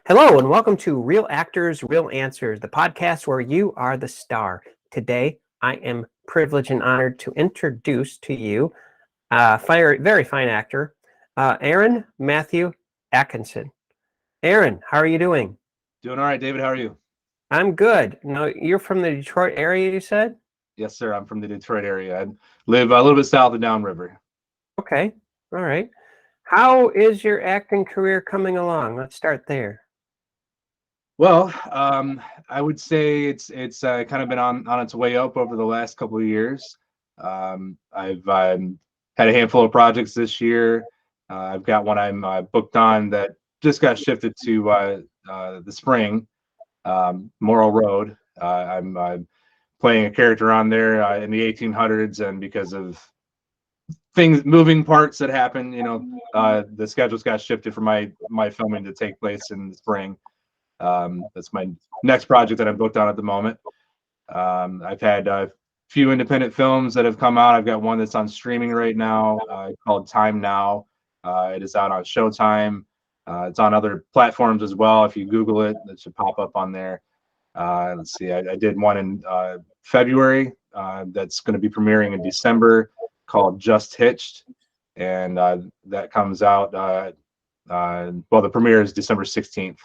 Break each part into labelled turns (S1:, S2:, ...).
S1: Hello, and welcome to Real Actors, Real Answers, the podcast where you are the star. Today, I am privileged and honored to introduce to you a very fine actor, Arron Matthew Atkisson. Arron, how are you doing?
S2: Doing all right, David. How are you?
S1: I'm good. Now, you're from the Detroit area, you said?
S2: Yes, sir. I'm from the Detroit area. I live a little bit south of Downriver.
S1: Okay, all right. How is your acting career coming along? Let's start there.
S2: Well, I would say it's kind of been on its way up over the last couple of years. I've had a handful of projects this year. I've got one I'm booked on that just got shifted to the spring, Morrill Road. I'm playing a character on there in the 1800s, and because of moving parts that happen, the schedules got shifted for my filming to take place in the spring. That's my next project that I'm booked on at the moment. I've had a few independent films that have come out. I've got one that's on streaming right now called Time Now. It is out on Showtime. It's on other platforms as well. If you Google it, it should pop up on there. Let's see. I did one in February that's going to be premiering in December called Just Hitched. And that comes out, well, the premiere is December 16th.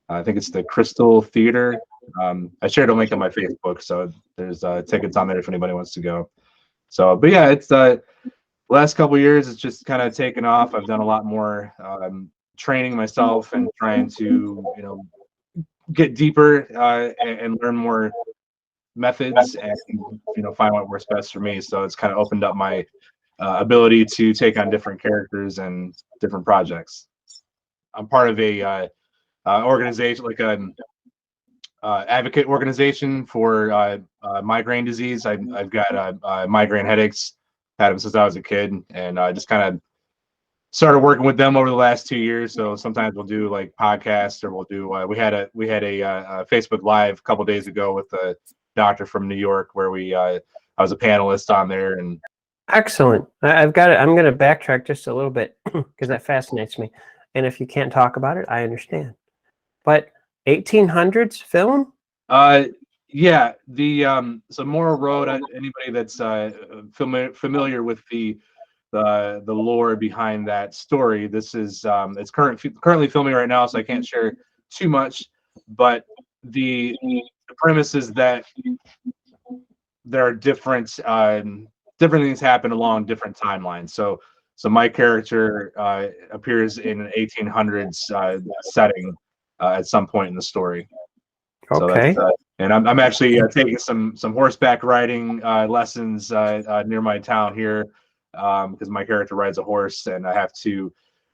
S2: I think it's the Crystal Theater. I shared a link on my Facebook, so there's tickets on there if anybody wants to go. So, but yeah, it's last couple of years, it's just kind of taken off. I've done a lot more training myself and trying to, get deeper and learn more methods and, find what works best for me. So it's kind of opened up my ability to take on different characters and different projects. I'm part of a organization, like an advocate organization for migraine disease. I've got migraine headaches, had them since I was a kid, and I just kind of started working with them over the last 2 years. So sometimes we'll do like podcasts, or we'll do we had a Facebook Live a couple days ago with a doctor from New York where I was a panelist on there. And
S1: Excellent. I've got it. I'm going to backtrack just a little bit because that fascinates me. And if you can't talk about it, I understand. But 1800s film?
S2: Yeah, the so Morrill Road. Anybody that's familiar with the lore behind that story, this is it's currently filming right now, so I can't share too much. But the premise is that there are different things happen along different timelines. So my character appears in an 1800s setting at some point in the story.
S1: Okay.
S2: So and I'm actually taking some horseback riding lessons near my town here because my character rides a horse, and I have to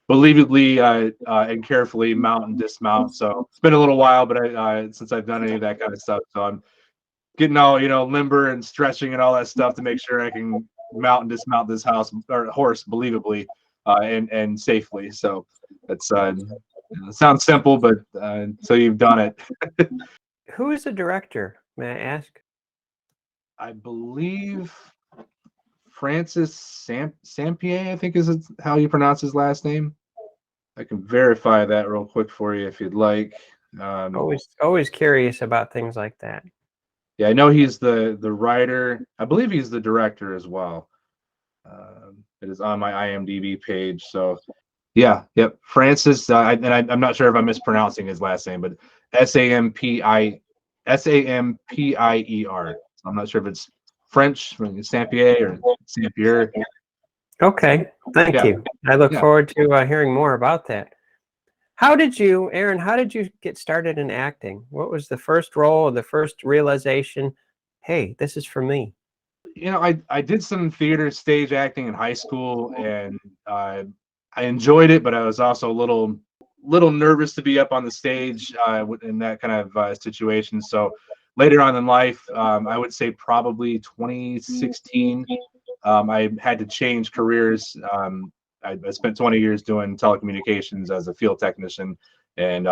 S2: believably and carefully mount and dismount. So it's been a little while, but since I've done any of that kind of stuff, so I'm getting all limber and stretching and all that stuff to make sure I can mount and dismount this horse believably and safely. So it's it sounds simple, but until you've done it.
S1: Who is the director, may I ask?
S2: I believe Francis Sampier, I think is how you pronounce his last name. I can verify that real quick for you if you'd like.
S1: Always curious about things like that.
S2: Yeah, I know he's the writer. I believe he's the director as well. It is on my IMDb page. So, yeah, yep. Francis, I'm not sure if I'm mispronouncing his last name, but Sampier. So I'm not sure if it's French, Sampier or Sampier.
S1: Okay, thank you. I look forward to hearing more about that. Arron, how did you get started in acting? What was the first role or the first realization, hey, this is for me?
S2: I did some theater stage acting in high school, and I enjoyed it, but I was also a little nervous to be up on the stage in that kind of situation. So later on in life, I would say probably 2016, I had to change careers. I spent 20 years doing telecommunications as a field technician, and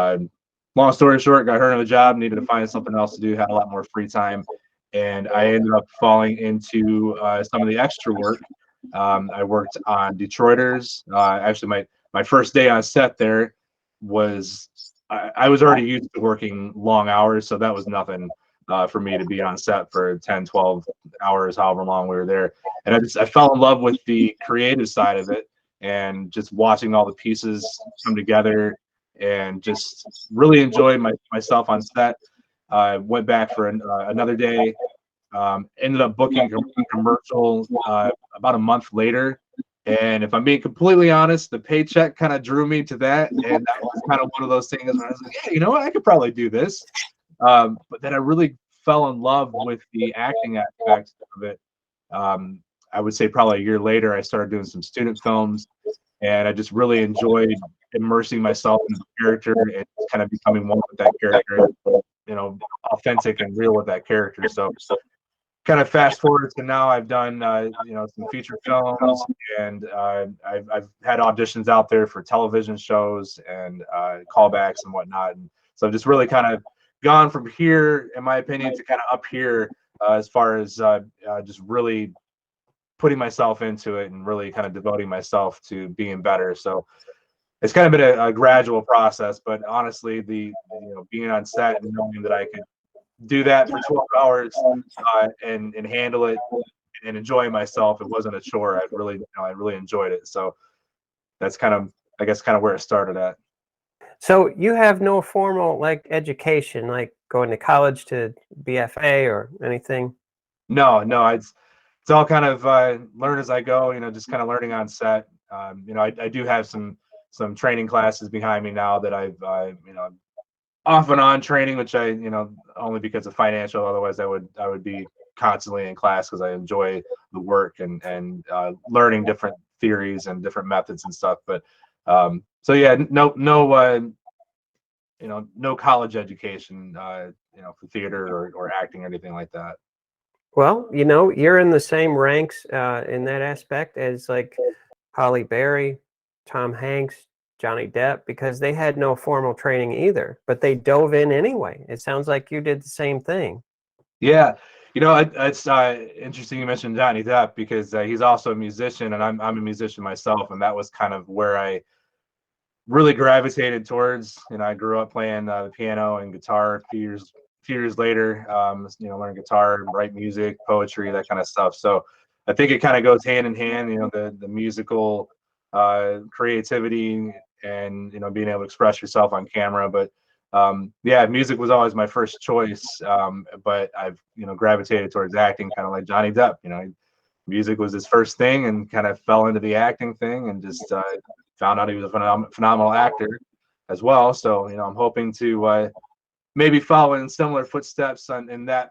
S2: long story short, got hurt on the job, needed to find something else to do, had a lot more free time, and I ended up falling into some of the extra work. I worked on Detroiters. Actually, my first day on set there was I was already used to working long hours, so that was nothing for me to be on set for 10, 12 hours, however long we were there. And I fell in love with the creative side of it, and just watching all the pieces come together, and just really enjoyed myself on set. I went back for another day. Ended up booking a commercial about a month later. And if I'm being completely honest, the paycheck kind of drew me to that. And that was kind of one of those things where I was like, yeah, you know what? I could probably do this. But then I really fell in love with the acting aspect of it. I would say probably a year later, I started doing some student films, and I just really enjoyed immersing myself in the character and kind of becoming one with that character, authentic and real with that character. So kind of fast forward to now, I've done some feature films, and I've had auditions out there for television shows and callbacks and whatnot. And so I've just really kind of gone from here, in my opinion, to kind of up here as far as just really putting myself into it and really kind of devoting myself to being better. So it's kind of been a gradual process, but honestly, being on set and knowing that I could do that for 12 hours and handle it and enjoy myself, it wasn't a chore. I really enjoyed it. So that's kind of, I guess, kind of where it started at.
S1: So you have no formal like education, like going to college to BFA or anything?
S2: No, it's all kind of learn as I go, just kind of learning on set. I do have some training classes behind me now that I've off and on training, which I only because of financial. Otherwise, I would be constantly in class because I enjoy the work and learning different theories and different methods and stuff. But so yeah, no college education, for theater or acting or anything like that.
S1: Well, you're in the same ranks in that aspect as like Holly Berry, Tom Hanks, Johnny Depp, because they had no formal training either, but they dove in anyway. It sounds like you did the same thing.
S2: Yeah, it's interesting you mentioned Johnny Depp because he's also a musician, and I'm a musician myself, and that was kind of where I really gravitated towards. I grew up playing the piano and guitar. A few years later, learn guitar, write music, poetry, that kind of stuff. So I think it kind of goes hand in hand. The musical creativity and being able to express yourself on camera. But yeah, music was always my first choice. But I've gravitated towards acting, kind of like Johnny Depp. Music was his first thing, and kind of fell into the acting thing, and just found out he was a phenomenal actor as well. So I'm hoping to maybe follow in similar footsteps in that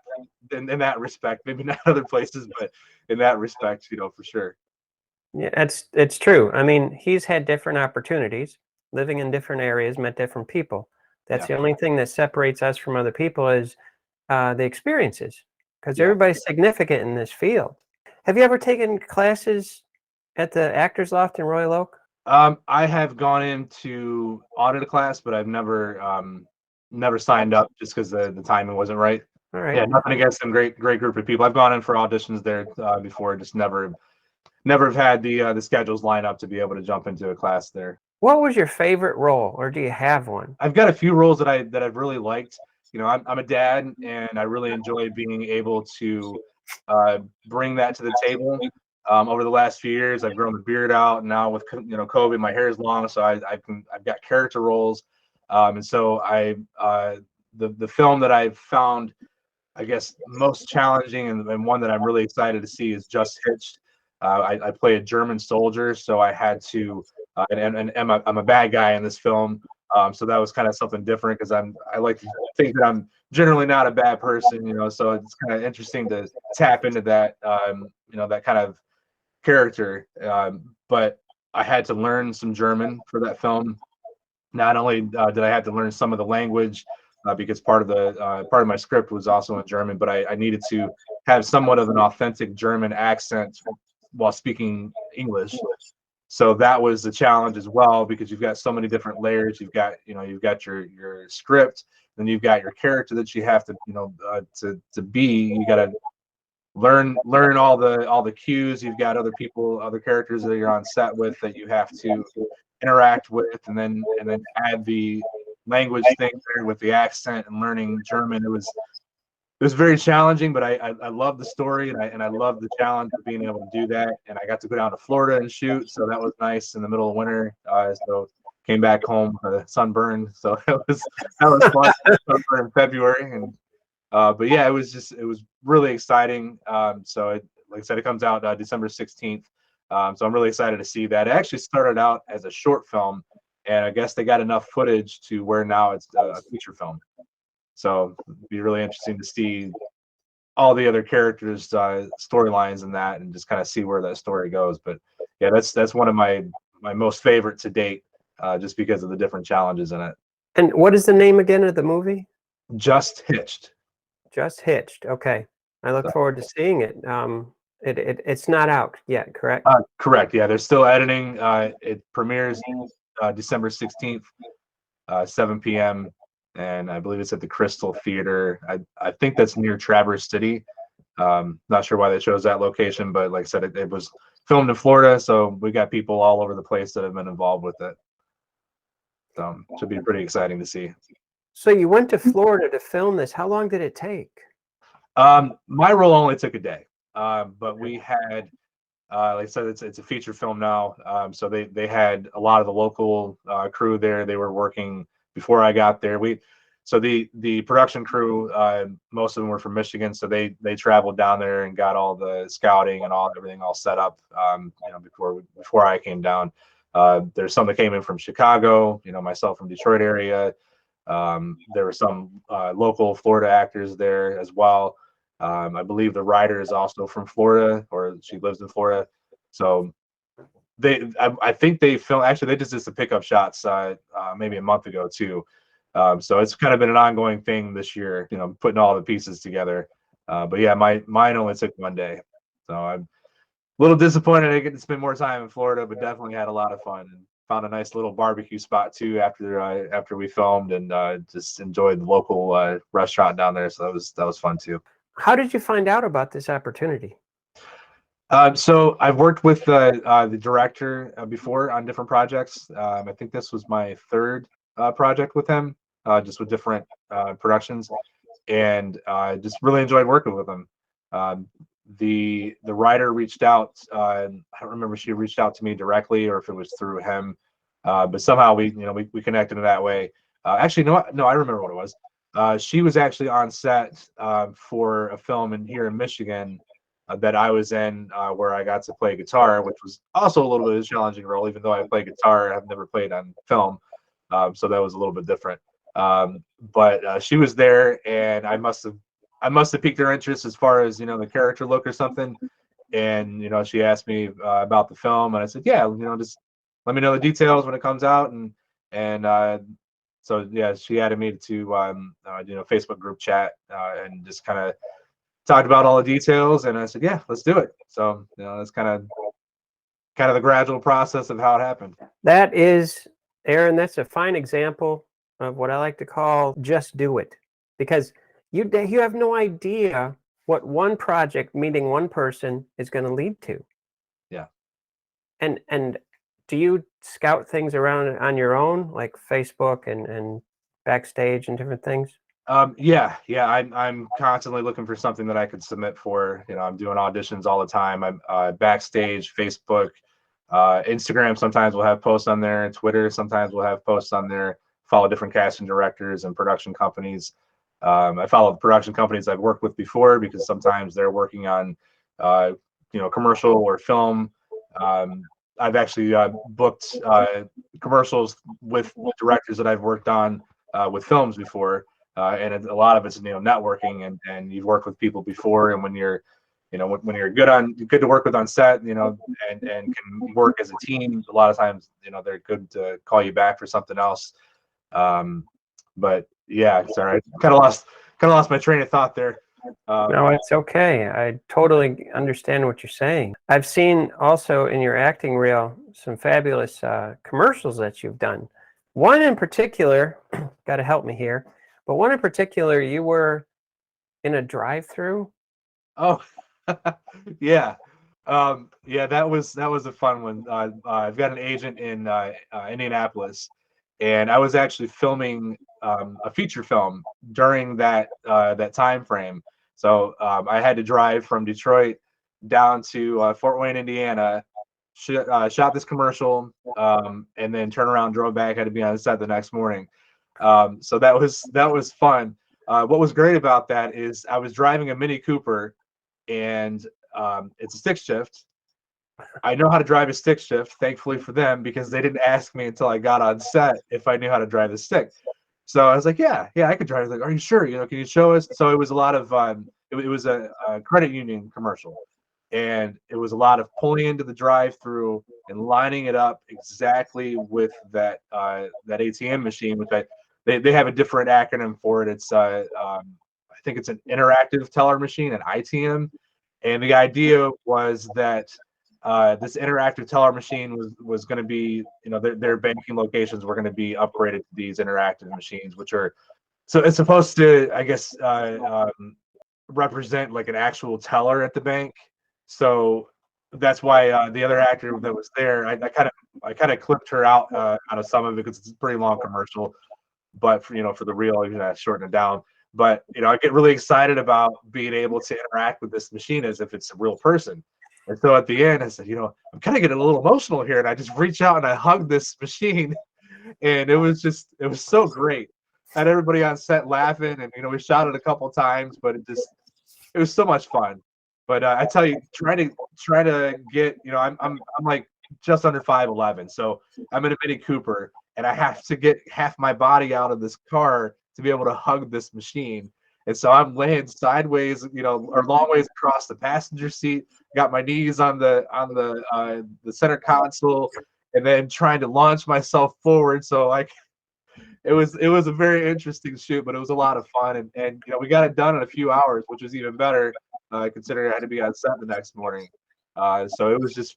S2: respect. Maybe not other places, but in that respect, for sure.
S1: Yeah, it's true. I mean, he's had different opportunities, living in different areas, met different people. That's the only thing that separates us from other people is the experiences, because everybody's significant in this field. Have you ever taken classes at the Actors Loft in Royal Oak?
S2: I have gone into audit class, but I've never signed up just because the timing wasn't right.
S1: All right.
S2: Yeah, nothing against them. Great group of people. I've gone in for auditions there before. Just never have had the schedules line up to be able to jump into a class there.
S1: What was your favorite role, or do you have one?
S2: I've got a few roles that I've really liked. I'm a dad, and I really enjoy being able to bring that to the table. Over the last few years, I've grown the beard out. And now with COVID, my hair is long, so I've got character roles. And so the film that I've found, I guess, most challenging and one that I'm really excited to see is Just Hitched. I play a German soldier, so I had to, and I'm a bad guy in this film. So that was kind of something different because I like to think that I'm generally not a bad person, so it's kind of interesting to tap into that, that kind of character. But I had to learn some German for that film. Not only did I have to learn some of the language because part of my script was also in German, but I needed to have somewhat of an authentic German accent while speaking English. So that was the challenge as well, because you've got so many different layers. You've got your script, then you've got your character that you have to to be. You got to learn all the cues. You've got other characters that you're on set with that you have to interact with, and then add the language thing there with the accent and learning German. It was very challenging, but I love the story, and I love the challenge of being able to do that. And I got to go down to Florida and shoot, so that was nice in the middle of winter. So came back home sunburned, so that was fun. Sunburn in February, and but yeah, it was really exciting. Like I said, it comes out December 16th. So I'm really excited to see that. It actually started out as a short film, and I guess they got enough footage to where now it's a feature film. So it'd be really interesting to see all the other characters' storylines in that, and just kind of see where that story goes. But yeah, that's one of my most favorite to date, just because of the different challenges in it.
S1: And what is the name again of the movie?
S2: Just Hitched.
S1: Just Hitched. Okay, I look forward to seeing it. It's not out yet, correct?
S2: Correct. Yeah, they're still editing. It premieres December 16th, 7 p.m. And I believe it's at the Crystal Theater. I think that's near Traverse City. Not sure why they chose that location, but like I said, it was filmed in Florida, so we got people all over the place that have been involved with it. So it should be pretty exciting to see.
S1: So you went to Florida to film this. How long did it take?
S2: My role only took a day, but we had, like I said, it's a feature film now. So they had a lot of the local crew there. They were working before I got there. So the production crew, most of them were from Michigan, so they traveled down there and got all the scouting and everything all set up, before I came down. There's some that came in from Chicago, myself from Detroit area. There were some local Florida actors there as well. I believe the writer is also from Florida, or she lives in Florida. So I think they filmed. Actually, they just did some pickup shots maybe a month ago too. So it's kind of been an ongoing thing this year, putting all the pieces together. But yeah, mine only took one day, so I'm a little disappointed I get to spend more time in Florida, but definitely had a lot of fun and found a nice little barbecue spot too after we filmed, and just enjoyed the local restaurant down there. So that was fun too.
S1: How did you find out about this opportunity?
S2: So I've worked with the director before on different projects. I think this was my third project with him, just with different productions, and just really enjoyed working with him. The writer reached out. I don't remember if she reached out to me directly or if it was through him, but somehow we connected in that way. Actually, no, I remember what it was. She was actually on set for a film here in Michigan that I was in, where I got to play guitar, which was also a little bit of a challenging role, even though I play guitar. I've never played on film, so that was a little bit different. But she was there, and I must have piqued her interest as far as the character look or something. And she asked me about the film, and I said, yeah, just let me know the details when it comes out. And so yeah, she added me to Facebook group chat, and just kind of talked about all the details, and I said, yeah, let's do it. So that's kind of the gradual process of how it happened.
S1: That is, Arron, that's a fine example of what I like to call just do it, because you have no idea what one project meeting one person is going to lead to.
S2: Yeah.
S1: And do you scout things around on your own, like Facebook and Backstage and different things?
S2: Yeah. I'm constantly looking for something that I could submit for. I'm doing auditions all the time. I'm Backstage, Facebook, Instagram. Sometimes we'll have posts on there. Twitter. Sometimes we'll have posts on there. Follow different casting directors and production companies. I follow the production companies I've worked with before, because sometimes they're working on, commercial or film. I've actually booked commercials with directors that I've worked on with films before. And a lot of it's networking, and you've worked with people before, and when you're when you're good to work with on set, and can work as a team, a lot of times they're good to call you back for something else. But yeah, sorry, I kind of lost my train of thought there.
S1: No, it's okay. I totally understand what you're saying. I've seen also in your acting reel some fabulous commercials that you've done. One in particular, got to help me here, but one in particular, you were in a drive-through.
S2: Oh, yeah. Yeah, that was a fun one. I've got an agent in Indianapolis, and I was actually filming a feature film during that time frame. So I had to drive from Detroit down to Fort Wayne, Indiana, shot this commercial, and then turn around, drove back. Had to be on the set the next morning. So that was fun. What was great about that is I was driving a Mini Cooper, and it's a stick shift. I know how to drive a stick shift, thankfully for them, because they didn't ask me until I got on set if I knew how to drive the stick. So I was like, yeah, I could drive. Like, are you sure? Can you show us? So it was a lot of it was a credit union commercial, and it was a lot of pulling into the drive-through and lining it up exactly with that ATM machine, which they have a different acronym for it. It's I think it's an interactive teller machine, an ITM, and the idea was that this interactive teller machine was going to be, their banking locations were going to be upgraded to these interactive machines, which are, so it's supposed to, I guess, represent like an actual teller at the bank. So that's why the other actor that was there, I kind of clipped her out of some of it because it's a pretty long commercial, but for the real, I shorten it down. But I get really excited about being able to interact with this machine as if it's a real person. And so at the end, I said, I'm kind of getting a little emotional here. And I just reach out and I hug this machine. And it was so great. Had everybody on set laughing. And, we shot it a couple of times, but it was so much fun. But I tell you, try to get, I'm like just under 5'11". So I'm in a Mini Cooper and I have to get half my body out of this car to be able to hug this machine. And so I'm laying sideways, or long ways across the passenger seat, got my knees on the center console, and then trying to launch myself forward. So it was a very interesting shoot, but it was a lot of fun. And we got it done in a few hours, which was even better, considering I had to be on set the next morning. So it was just,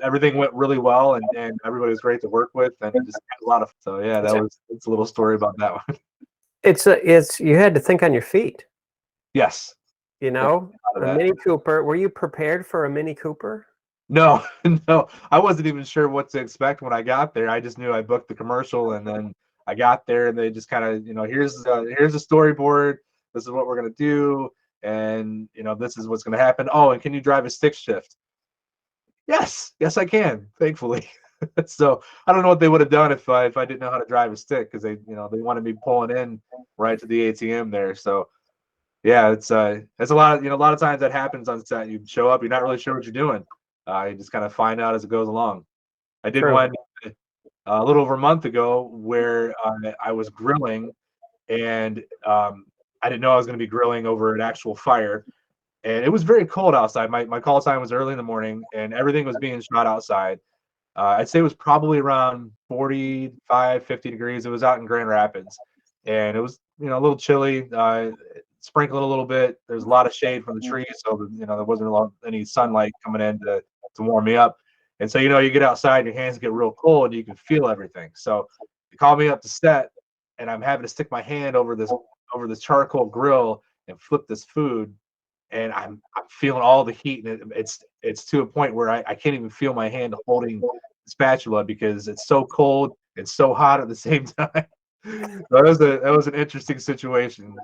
S2: everything went really well, and everybody was great to work with, and just had a lot of. So yeah, it's a little story about that one.
S1: It's you had to think on your feet.
S2: Yes.
S1: A Mini Cooper. Were you prepared for a Mini Cooper?
S2: No, no. I wasn't even sure what to expect when I got there. I just knew I booked the commercial, and then I got there, and they just kind of, here's a storyboard. This is what we're gonna do, and this is what's gonna happen. Oh, and can you drive a stick shift? Yes, I can. Thankfully. So I don't know what they would have done if I didn't know how to drive a stick, because they wanted me pulling in right to the ATM there. So yeah, it's a lot of times that happens on set. You show up, you're not really sure what you're doing. You just kind of find out as it goes along. I did one a little over a month ago where I was grilling, and I didn't know I was going to be grilling over an actual fire. And it was very cold outside. My call time was early in the morning, and everything was being shot outside. I'd say it was probably around 45, 50 degrees. It was out in Grand Rapids, and it was, a little chilly, sprinkling a little bit. There's a lot of shade from the trees, so there wasn't any sunlight coming in to warm me up. And so, you get outside, your hands get real cold, and you can feel everything. So they called me up to set, and I'm having to stick my hand over this charcoal grill and flip this food, and I'm feeling all the heat, and it's to a point where I can't even feel my hand holding the spatula because it's so cold and so hot at the same time. That was an interesting situation.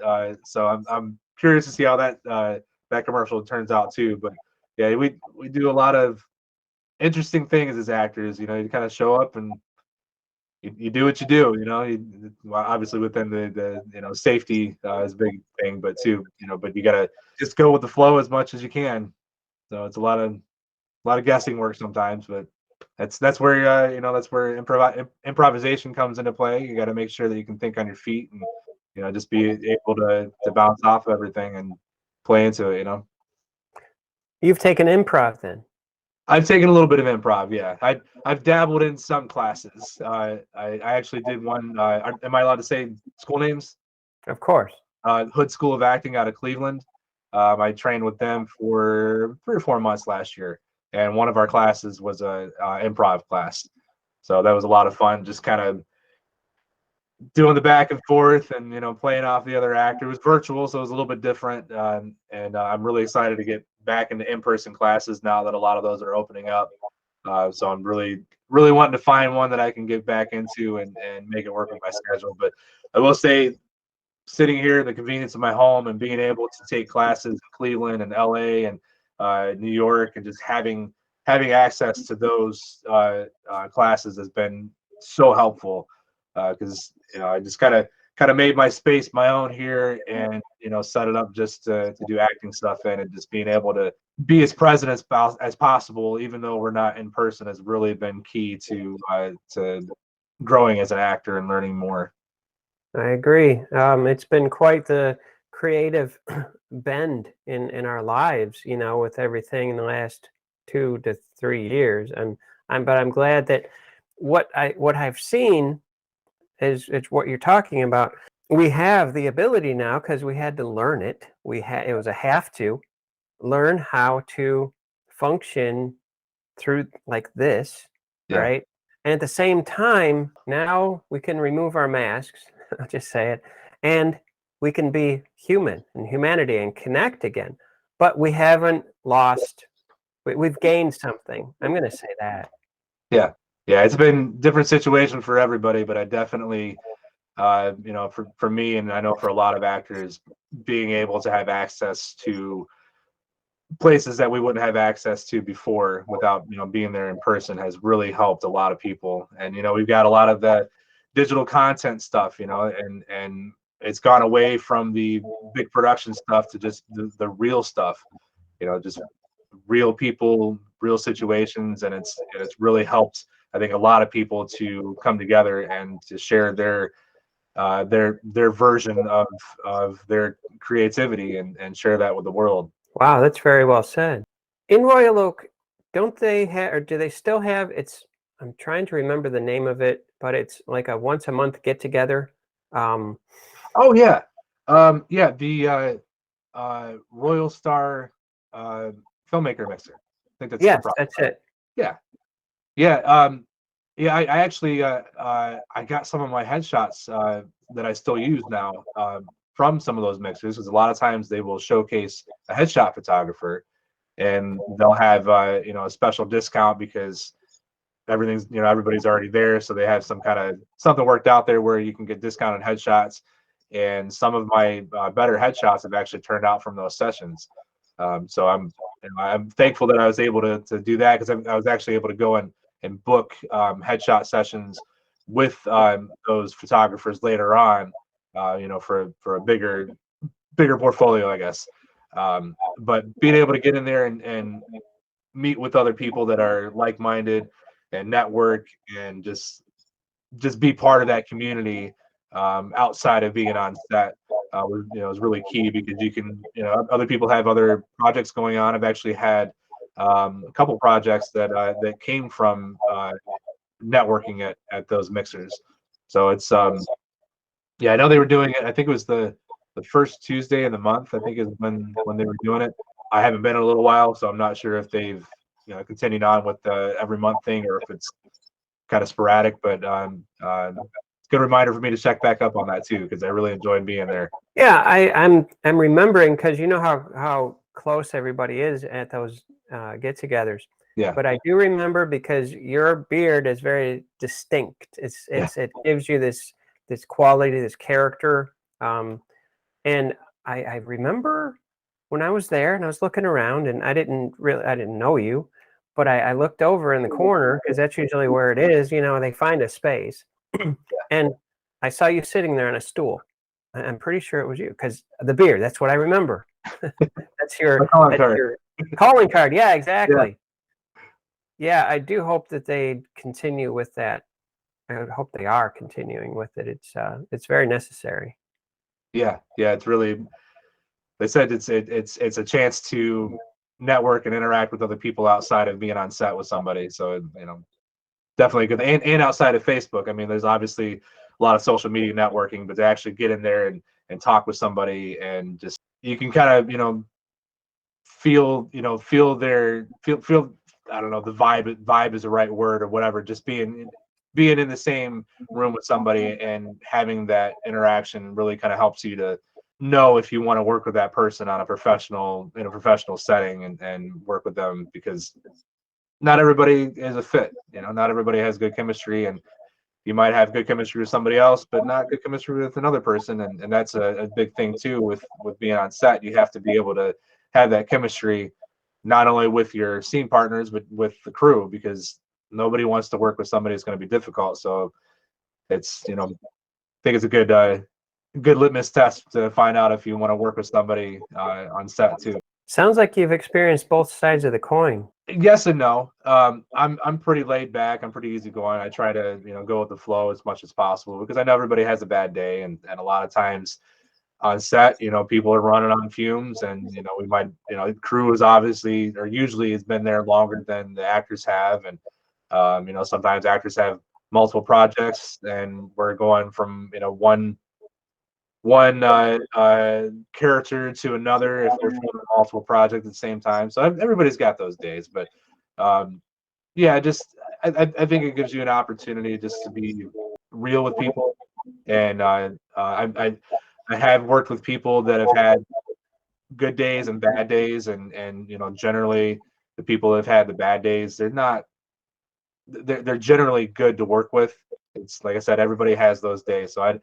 S2: So I'm curious to see how that commercial turns out too. But yeah, we do a lot of interesting things as actors. You kind of show up and you do what you do. Well, obviously within the safety is a big thing, but too, but you gotta just go with the flow as much as you can. So it's a lot of guessing work sometimes, but that's where that's where improvisation comes into play. You got to make sure that you can think on your feet and just be able to bounce off of everything and play into it.
S1: You've taken improv then?
S2: I've taken a little bit of improv. Yeah, I've dabbled in some classes. I actually did one. Am I allowed to say school names?
S1: Of course.
S2: Hood School of Acting out of Cleveland. I trained with them for 3 or 4 months last year, and one of our classes was a improv class. So that was a lot of fun, just kind of doing the back and forth and playing off the other actor. It was virtual, so it was a little bit different, and I'm really excited to get back into in-person classes now that a lot of those are opening up. So I'm really really wanting to find one that I can get back into and make it work with my schedule. But I will say, sitting here in the convenience of my home and being able to take classes in Cleveland and LA and New York, and just having access to those classes has been so helpful, because I just kind of made my space my own here, and set it up just to do acting stuff in, and just being able to be as present as possible, even though we're not in person, has really been key to growing as an actor and learning more.
S1: I agree. It's been quite the creative bend in our lives, with everything in the last 2 to 3 years. But I'm glad that what I've seen is it's what you're talking about. We have the ability now, because we had to learn it. It was a have to learn how to function through like this,
S2: Yeah.
S1: right? And at the same time, now we can remove our masks, I'll just say it, and we can be human and humanity and connect again. But we haven't lost, we've gained something. I'm going to say that.
S2: Yeah. It's been different situation for everybody, but I definitely, for me, and I know for a lot of actors, being able to have access to places that we wouldn't have access to before without being there in person has really helped a lot of people. And we've got a lot of that digital content stuff, and it's gone away from the big production stuff to just the real stuff, just real people, real situations. And it's really helped, I think, a lot of people to come together and to share their version of their creativity and share that with the world.
S1: Wow, that's very well said. In Royal Oak, don't they have, or do they still have, I'm trying to remember the name of it, but it's like a once a month get together.
S2: Oh yeah. The Royal Star filmmaker mixer. I think that's
S1: Yes,
S2: the problem.
S1: that's it.
S2: Yeah. I actually I got some of my headshots that I still use now from some of those mixers, because a lot of times they will showcase a headshot photographer, and they'll have a special discount because everybody's already there, so they have some kind of something worked out there where you can get discounted headshots. And some of my better headshots have actually turned out from those sessions. So I'm thankful that I was able to do that, because I was actually able to go and book headshot sessions with those photographers later on, for a bigger portfolio, I guess. But being able to get in there and meet with other people that are like-minded and network, and just be part of that community outside of being on set was really key, because you can, other people have other projects going on. I've actually had a couple projects that came from networking at those mixers. So it's I know they were doing it. I think it was the first Tuesday in the month, I think, is when they were doing it. I haven't been in a little while, so I'm not sure if they've continued on with the every month thing, or if it's kind of sporadic. But it's a good reminder for me to check back up on that too, because I really enjoyed being there.
S1: Yeah, I'm remembering, because you know how close everybody is at those get-togethers.
S2: Yeah.
S1: But I do remember, because your beard is very distinct. It gives you this quality, this character. And I remember when I was there and I was looking around, and I didn't know you, but I looked over in the corner, because that's usually where it is. They find a space, and I saw you sitting there on a stool. I'm pretty sure it was you, because the beard. That's what I remember. That's your calling card. Yeah, exactly. Yeah, I do hope that they continue with that. I would hope they are continuing with it. It's very necessary.
S2: Yeah, it's really. They said it's a chance to network and interact with other people outside of being on set with somebody. So definitely good. And outside of Facebook, I mean, there's obviously a lot of social media networking, but to actually get in there and talk with somebody, and just you can kind of feel their feel I don't know, the vibe is the right word or whatever. Just being in the same room with somebody and having that interaction really kind of helps you to know if you want to work with that person on in a professional setting, and work with them, because not everybody is a fit. Not everybody has good chemistry, and you might have good chemistry with somebody else, but not good chemistry with another person. And that's a big thing too with being on set. You have to be able to have that chemistry, not only with your scene partners, but with the crew, because nobody wants to work with somebody who's going to be difficult. So it's, I think it's a good litmus test to find out if you want to work with somebody on set too.
S1: Sounds like you've experienced both sides of the coin.
S2: Yes and no. I'm pretty laid back. I'm pretty easygoing. I try to go with the flow as much as possible, because I know everybody has a bad day, and a lot of times on set, people are running on fumes, and we might, crew is obviously, or usually has been there longer than the actors have, and sometimes actors have multiple projects, and we're going from one character to another if we're filming multiple projects at the same time. So everybody's got those days, but yeah, just I think it gives you an opportunity just to be real with people. And I have worked with people that have had good days and bad days, and generally the people that have had the bad days, they're generally good to work with. It's like I said, everybody has those days, so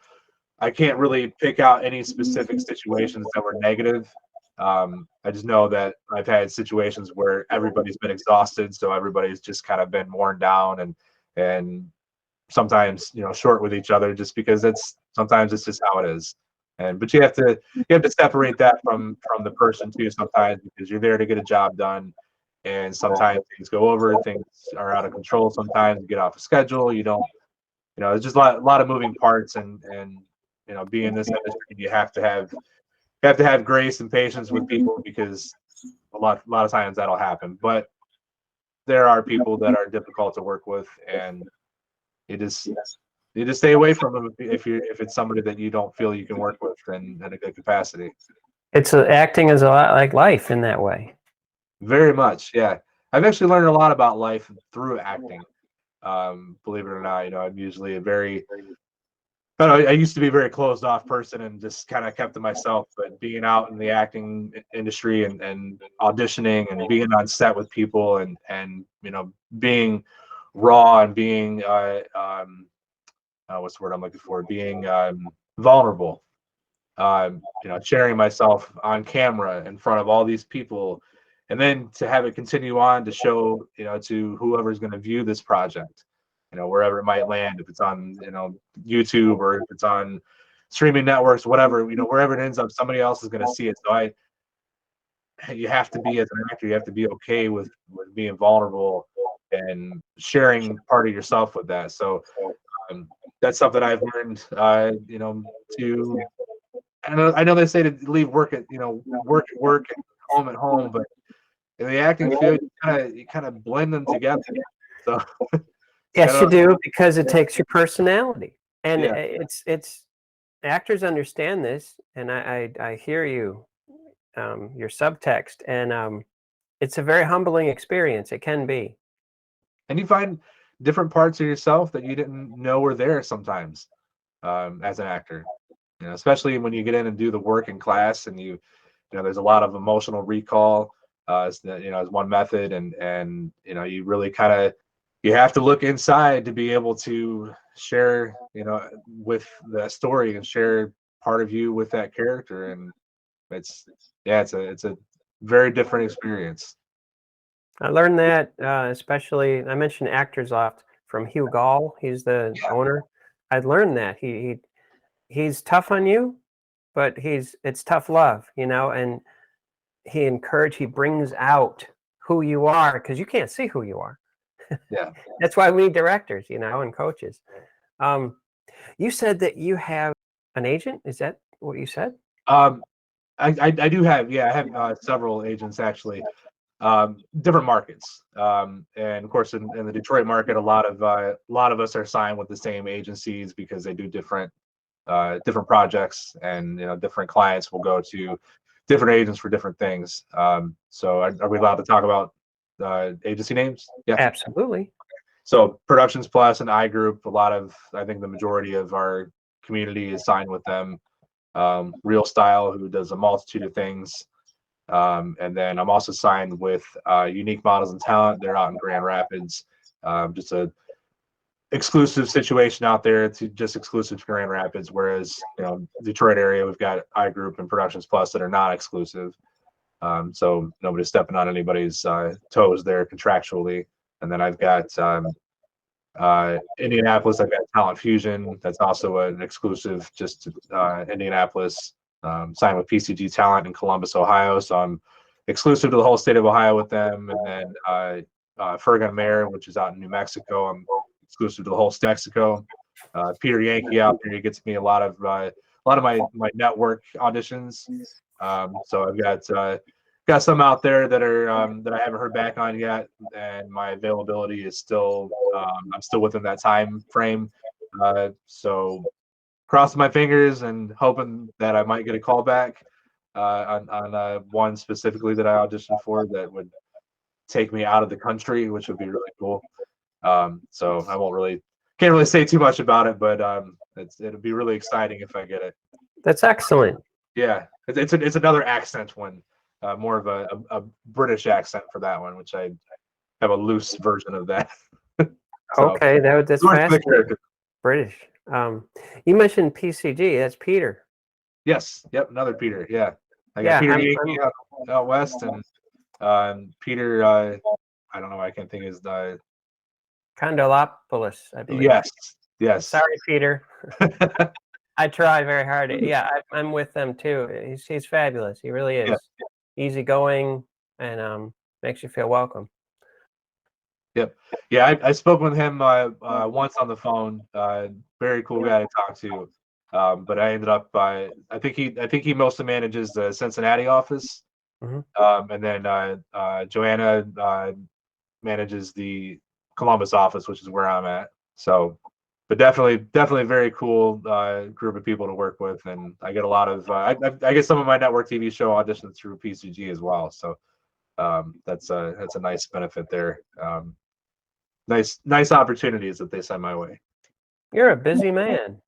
S2: I can't really pick out any specific situations that were negative. I just know that I've had situations where everybody's been exhausted, so everybody's just kind of been worn down, and sometimes short with each other, just because sometimes it's just how it is. But you have to separate that from the person too sometimes, because you're there to get a job done, and sometimes things go over, things are out of control. Sometimes you get off a schedule, you don't. There's just a lot of moving parts, and being in this industry, you have to have grace and patience with people, because a lot of times that'll happen. But there are people that are difficult to work with, and you just stay away from them if it's somebody that you don't feel you can work with in a good capacity.
S1: Acting is a lot like life in that way.
S2: Very much, yeah. I've actually learned a lot about life through acting. Believe it or not, I'm usually I used to be a very closed off person and just kind of kept to myself, but being out in the acting industry and auditioning and being on set with people, and being raw, and being what's the word I'm looking for? Being vulnerable. Sharing myself on camera in front of all these people, and then to have it continue on to show, to whoever's going to view this project, wherever it might land, if it's on, YouTube, or if it's on streaming networks, whatever, wherever it ends up, somebody else is going to see it. So you have to be, as an actor, you have to be okay with being vulnerable and sharing part of yourself with that. So that's something I've learned, to, I know they say to leave work at work and home at home, but in the acting field, you kind of blend them together. So
S1: yes, you do, because it takes your personality, and
S2: yeah.
S1: it's actors understand this, and I hear you, your subtext, and it's a very humbling experience. It can be,
S2: And you find different parts of yourself that you didn't know were there sometimes, as an actor. Especially when you get in and do the work in class, and there's a lot of emotional recall, as one method, and you really kind of, you have to look inside to be able to share, with the story, and share part of you with that character. And it's a very different experience.
S1: I learned that, especially, I mentioned actors oft, from Hugh Gall. He's the owner. I learned that he's tough on you, but it's tough love, and he brings out who you are, because you can't see who you are.
S2: Yeah.
S1: That's why we need directors, and coaches. You said that you have an agent. Is that what you said?
S2: I do have, I have several agents, actually, different markets, and of course in the Detroit market, a lot of us are signed with the same agencies, because they do different projects, and different clients will go to different agents for different things. So are we allowed to talk about agency names?
S1: Yeah, absolutely.
S2: So Productions Plus and iGroup, I think the majority of our community is signed with them. Real Style, who does a multitude of things. And then I'm also signed with Unique Models and Talent. They're out in Grand Rapids. Just a exclusive situation out there. It's just exclusive to Grand Rapids, whereas Detroit area, we've got iGroup and Productions Plus that are not exclusive. So nobody's stepping on anybody's toes there contractually. And then I've got Indianapolis. I've got Talent Fusion. That's also an exclusive just to Indianapolis. Signed with PCG Talent in Columbus, Ohio. So I'm exclusive to the whole state of Ohio with them. And then Fergun Mayer, which is out in New Mexico. I'm exclusive to the whole state of Mexico. Peter Yankee out there, he gets me a lot of my network auditions. So I've got some out there that are that I haven't heard back on yet, and my availability is still I'm still within that time frame. So crossing my fingers and hoping that I might get a call back on one specifically that I auditioned for that would take me out of the country, which would be really cool. So I can't really say too much about it, but it'll be really exciting if I get it.
S1: That's excellent.
S2: Yeah, it's another accent one, more of a British accent for that one, which I have a loose version of that. So,
S1: okay, that's fascinating. British. You mentioned PCG. That's Peter.
S2: Yes. Yep. Another Peter. Yeah. I got Peter Yankee out west, and Peter. I don't know. I can't think of his.
S1: Condolopoulos, I believe.
S2: Yes. Yes.
S1: Sorry, Peter. I try very hard. Yeah, I'm with them too. He's fabulous. He really is. Yeah. Easygoing and makes you feel welcome.
S2: Yep. Yeah, I spoke with him once on the phone. Very cool guy to talk to. But I ended up I think he mostly manages the Cincinnati office. Mm-hmm. And then Joanna manages the Columbus office, which is where I'm at. So, but definitely a very cool group of people to work with, and I get a lot of I get some of my network TV show auditions through PCG as well. So that's a nice benefit there. Nice opportunities that they send my way.
S1: You're a busy man.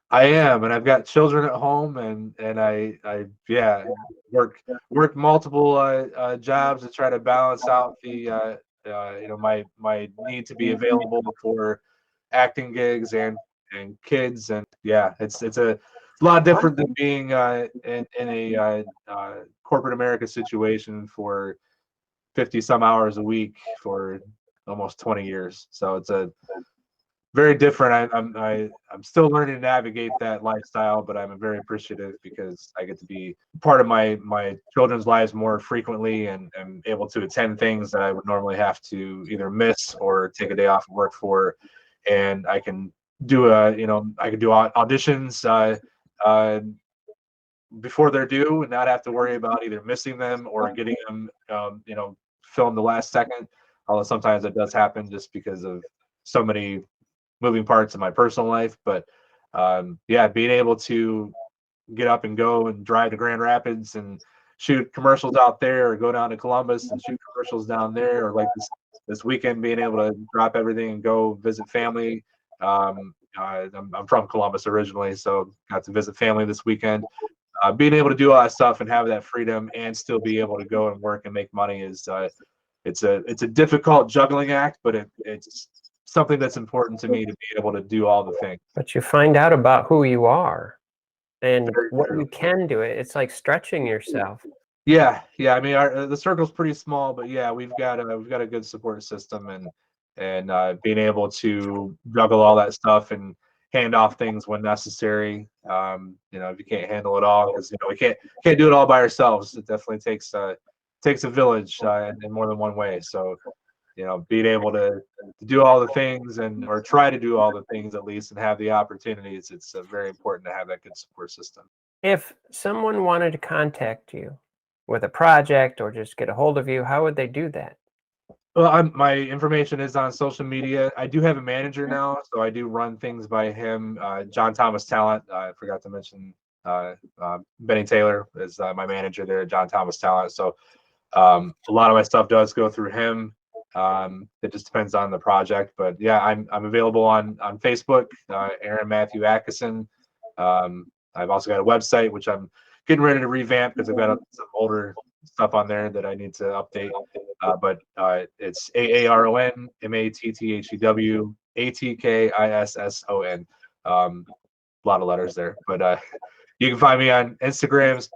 S2: I am, and I've got children at home, and I work multiple jobs to try to balance out the my need to be available for acting gigs and kids, and yeah, it's a lot different than being in a corporate America situation for 50 some hours a week for almost 20 years. So it's a very different. I'm still learning to navigate that lifestyle, but I'm very appreciative because I get to be part of my children's lives more frequently and able to attend things that I would normally have to either miss or take a day off of work for. And I can do auditions before they're due and not have to worry about either missing them or getting them filmed the last second. Although sometimes it does happen just because of so many moving parts in my personal life. But being able to get up and go and drive to Grand Rapids and shoot commercials out there, or go down to Columbus and shoot commercials down there, or like this weekend being able to drop everything and go visit family. I'm from Columbus originally, so got to visit family this weekend. Being able to do all that stuff and have that freedom and still be able to go and work and make money is it's a difficult juggling act, but it's something that's important to me to be able to do all the things.
S1: But you find out about who you are and what you can do. It's like stretching yourself.
S2: Yeah. I mean, the circle's pretty small, but yeah, we've got a good support system, and being able to juggle all that stuff and hand off things when necessary. If you can't handle it all, because we can't do it all by ourselves. It definitely takes a village in more than one way. So being able to do all the things or try to do all the things at least and have the opportunities, it's very important to have that good support system.
S1: If someone wanted to contact you with a project or just get a hold of you, how would they do that?
S2: Well, my information is on social media. I do have a manager now, so I do run things by him. John Thomas Talent. I forgot to mention Benny Taylor is my manager there at John Thomas Talent. So a lot of my stuff does go through him. It just depends on the project, but yeah, I'm available on Facebook, Arron Matthew Atkisson. I've also got a website which I'm getting ready to revamp because I've got some older stuff on there that I need to update. But it's Aaron Matthew Atkisson. A lot of letters there, but you can find me on Instagram,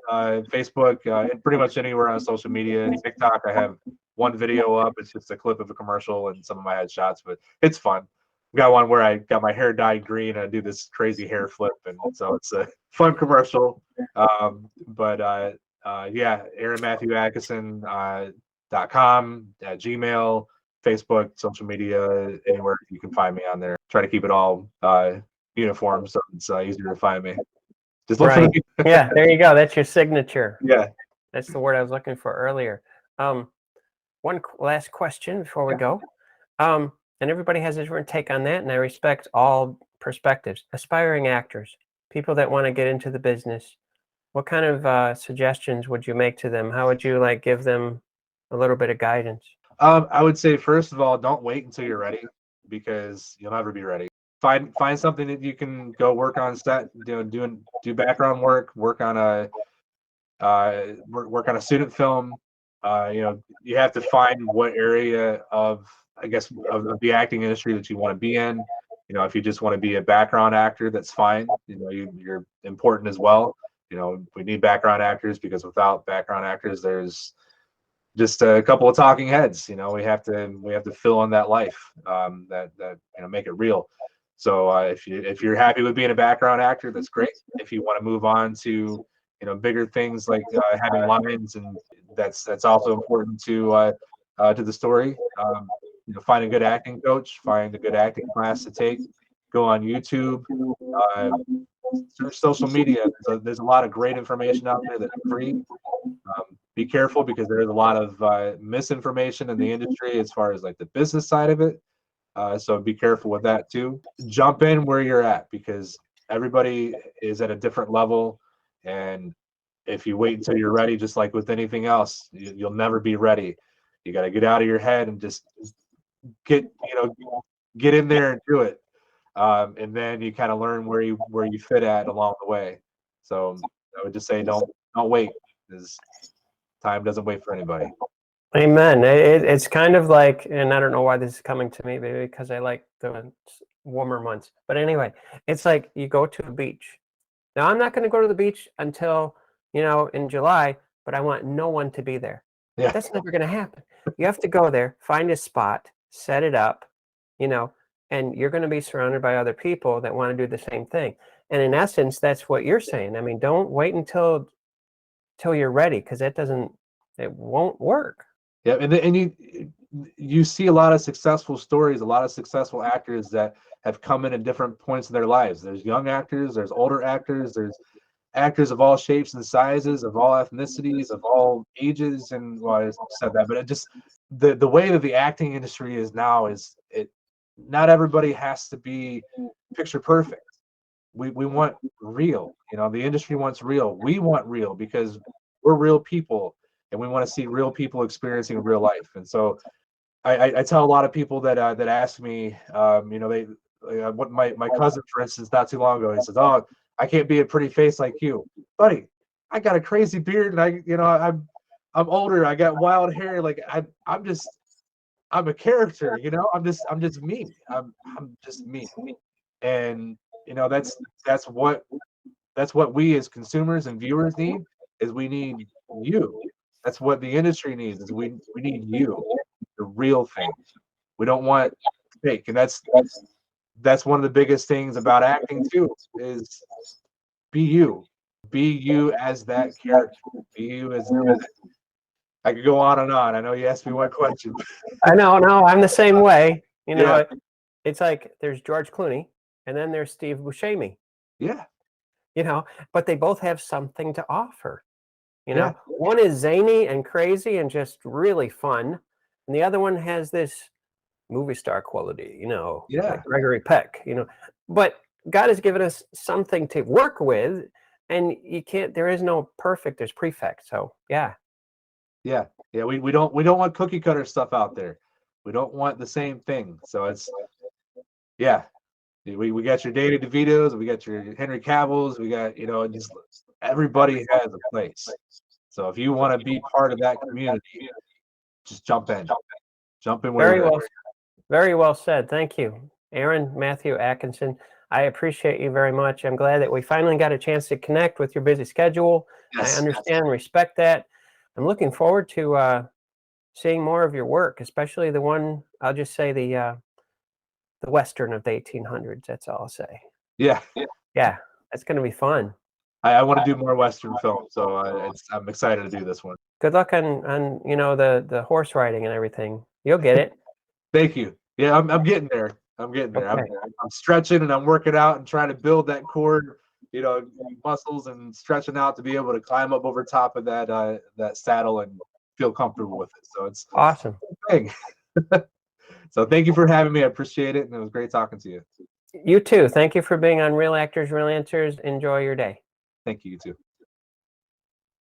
S2: Facebook, and pretty much anywhere on social media. TikTok, I have one video up. It's just a clip of a commercial and some of my headshots, but it's fun. Got one where I got my hair dyed green and I do this crazy hair flip, and so it's a fun commercial. Yeah, Arron Matthew Atkisson .com, Gmail, Facebook, social media, anywhere you can find me on there. Try to keep it all uniform so it's easier to find me. Just look for me.
S1: Yeah, there you go. That's your signature.
S2: Yeah.
S1: That's the word I was looking for earlier. One last question before we go. And everybody has a different take on that, and I respect all perspectives. Aspiring actors, people that want to get into the business, what kind of suggestions would you make to them? How would you give them a little bit of guidance?
S2: I would say, first of all, don't wait until you're ready, because you'll never be ready. Find something that you can go work on set, do background work, work on a student film. You have to find what area of the acting industry that you want to be in. If you just want to be a background actor, that's fine. You're important as well. We need background actors, because without background actors, there's just a couple of talking heads. We have to fill in that life, that make it real. So if you're happy with being a background actor, that's great. If you want to move on to bigger things like having lines, and that's also important to the story. Find a good acting coach, find a good acting class to take, go on YouTube, search social media. There's a lot of great information out there that's free. Be careful, because there's a lot of misinformation in the industry as far as the business side of it. So be careful with that too. Jump in where you're at, because everybody is at a different level. And if you wait until you're ready, just like with anything else, you'll never be ready. You got to get out of your head and just get in there and do it. And then you kind of learn where you fit at along the way. So I would just say, don't wait, because time doesn't wait for anybody.
S1: Amen. It's kind of like, and I don't know why this is coming to me, maybe because I like the warmer months. But anyway, it's like you go to a beach. Now, I'm not going to go to the beach until, in July, but I want no one to be there.
S2: Yeah.
S1: That's never going to happen. You have to go there, find a spot, set it up, and you're going to be surrounded by other people that want to do the same thing. And in essence, that's what you're saying. I mean, don't wait until you're ready, because it won't work.
S2: Yeah, and you see a lot of successful stories, a lot of successful actors that have come in at different points in their lives. There's young actors, there's older actors, there's actors of all shapes and sizes, of all ethnicities, of all ages, and well, I said that, but it just the way that the acting industry is now is not everybody has to be picture perfect. We want real. The industry wants real. We want real, because we're real people, and we want to see real people experiencing real life. And so I tell a lot of people that ask me, what my cousin, for instance, not too long ago, he says, "Oh, I can't be a pretty face like you, buddy. I got a crazy beard, and I'm older. I got wild hair. I'm a character. I'm just me. I'm just me." And that's what we as consumers and viewers need. Is we need you. That's what the industry needs. Is we need you, the real thing. We don't want fake. And that's one of the biggest things about acting too, is be you. Be you as that character. Be you as I could go on and on. I know you asked me one question.
S1: I know, no, I'm the same way.
S2: Yeah.
S1: It's like there's George Clooney, and then there's Steve Buscemi.
S2: Yeah.
S1: But they both have something to offer.
S2: Yeah.
S1: One is zany and crazy and just really fun, and the other one has this movie star quality,
S2: Yeah.
S1: like Gregory Peck, But God has given us something to work with, and there is no perfect, there's prefect. So yeah.
S2: Yeah. We don't want cookie cutter stuff out there. We don't want the same thing. So it's we got your Danny DeVitos, we got your Henry Cavills, we got just everybody has a place. So if you want to be part of that community, just jump in. Jump in.
S1: Very well said. Thank you, Arron Matthew Atkisson. I appreciate you very much. I'm glad that we finally got a chance to connect with your busy schedule.
S2: Yes.
S1: I understand and respect that. I'm looking forward to seeing more of your work, especially the one, I'll just say the Western of the 1800s. That's all I'll say.
S2: Yeah.
S1: Yeah, that's going to be fun.
S2: I want to do more Western film, so I'm excited to do this one.
S1: Good luck on the horse riding and everything. You'll get it.
S2: Thank you. Yeah, I'm getting there. I'm getting there.
S1: Okay.
S2: I'm stretching and I'm working out and trying to build that core, muscles and stretching out to be able to climb up over top of that saddle and feel comfortable with it. So it's
S1: awesome.
S2: Thing. So thank you for having me. I appreciate it, and it was great talking to you.
S1: You too. Thank you for being on Real Actors, Real Answers. Enjoy your day.
S2: Thank you, you too.